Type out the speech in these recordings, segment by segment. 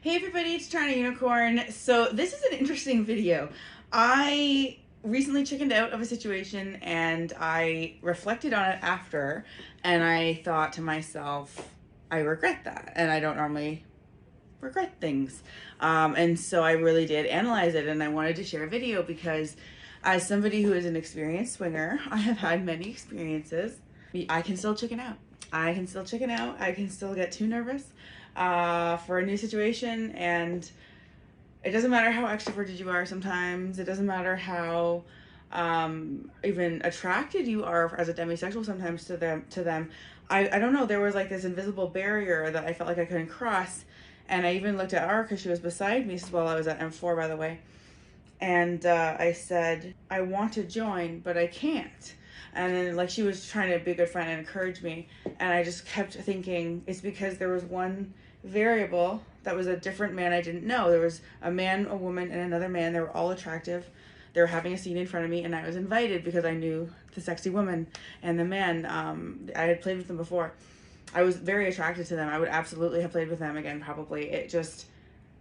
Hey everybody, it's TorontoUnicorn. So this is an interesting video. I recently chickened out of a situation and I reflected on it after, and I thought to myself, I regret that, and I don't normally regret things. And so I really did analyze it, and I wanted to share a video because as somebody who is an experienced swinger, I have had many experiences. I can still chicken out. I can still chicken out. I can still get too nervous for a new situation, and it doesn't matter how extroverted you are sometimes. It doesn't matter how even attracted you are as a demisexual sometimes to them. I don't know, there was like this invisible barrier that I felt like I couldn't cross. And I even looked at her because she was beside me while I was at M4, by the way. And I said, I want to join, but I can't. And then like she was trying to be a good friend and encourage me. And I just kept thinking it's because there was one variable that was a different man I didn't know. There was a man, a woman, and another man. They were all attractive. They were having a scene in front of me, and I was invited because I knew the sexy woman and the man. I had played with them before. I was very attracted to them. I would absolutely have played with them again, probably. It just,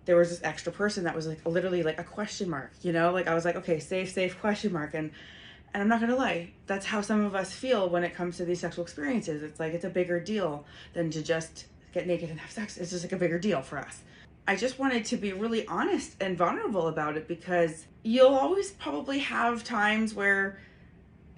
there was this extra person that was like literally like a question mark, you know? Like I was like, okay, safe question mark. And I'm not gonna lie, that's how some of us feel when it comes to these sexual experiences. It's like, it's a bigger deal than to just get naked and have sex. It's just like a bigger deal for us. I just wanted to be really honest and vulnerable about it because you'll always probably have times where,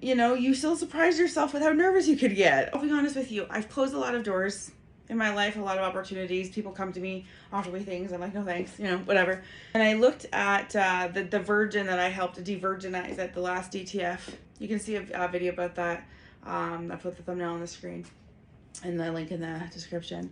you know, you still surprise yourself with how nervous you could get. I'll be honest with you, I've closed a lot of doors in my life, a lot of opportunities. People come to me, offer me things. I'm like, no thanks, you know, whatever. And I looked at the virgin that I helped de-virginize at the last DTF. You can see a video about that. I put the thumbnail on the screen and the link in the description.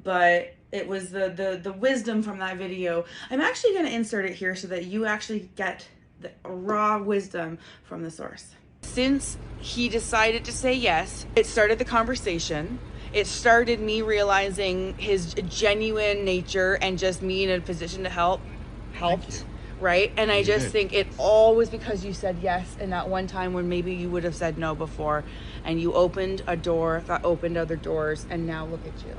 But it was the wisdom from that video. I'm actually going to insert it here so that you actually get the raw wisdom from the source. Since he decided to say yes, it started the conversation. It started me realizing his genuine nature and just me in a position to helped, right? And I just think it all was because you said yes in that one time when maybe you would have said no before, and you opened a door that opened other doors, and now look at you.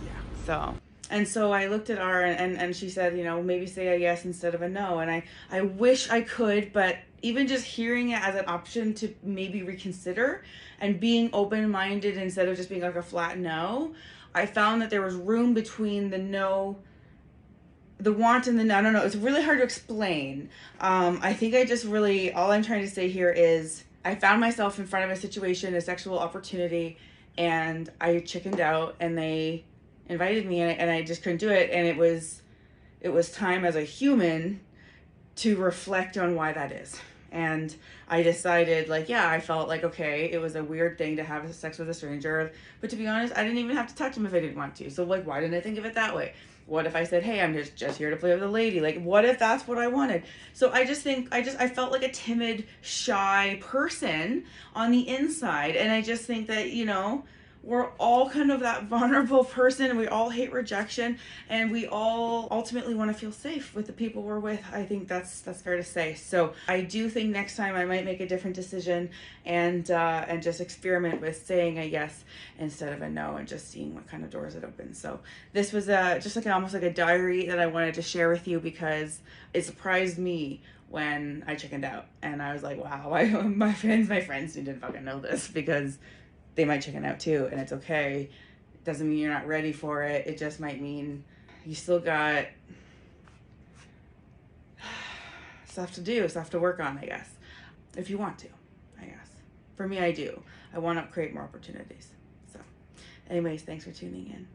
Yeah. So I looked at her and she said, you know, maybe say a yes instead of a no. And I wish I could, but even just hearing it as an option to maybe reconsider and being open-minded instead of just being like a flat no, I found that there was room between the no, the want and the no. I don't know. It's really hard to explain. I think I just really, all I'm trying to say here is I found myself in front of a situation, a sexual opportunity, and I chickened out, and they invited me, and I just couldn't do it. And it was time as a human to reflect on why that is. And I decided, like, yeah, I felt like, okay, it was a weird thing to have sex with a stranger, but to be honest, I didn't even have to touch him if I didn't want to. So like, why didn't I think of it that way? What if I said, hey, I'm just here to play with a lady? Like, what if that's what I wanted? So I just think, I felt like a timid, shy person on the inside. And I just think that, you know, we're all kind of that vulnerable person, and we all hate rejection, and we all ultimately want to feel safe with the people we're with. I think that's fair to say. So I do think next time I might make a different decision and just experiment with saying a yes instead of a no, and just seeing what kind of doors it opens. So this was just like almost like a diary that I wanted to share with you because it surprised me when I chickened out, and I was like, wow, my friends need to fucking know this, because they might chicken out too, and it's okay. It doesn't mean you're not ready for it. It just might mean you still got stuff to do, stuff to work on, I guess. If you want to, I guess. For me, I do. I want to create more opportunities. So anyways, thanks for tuning in.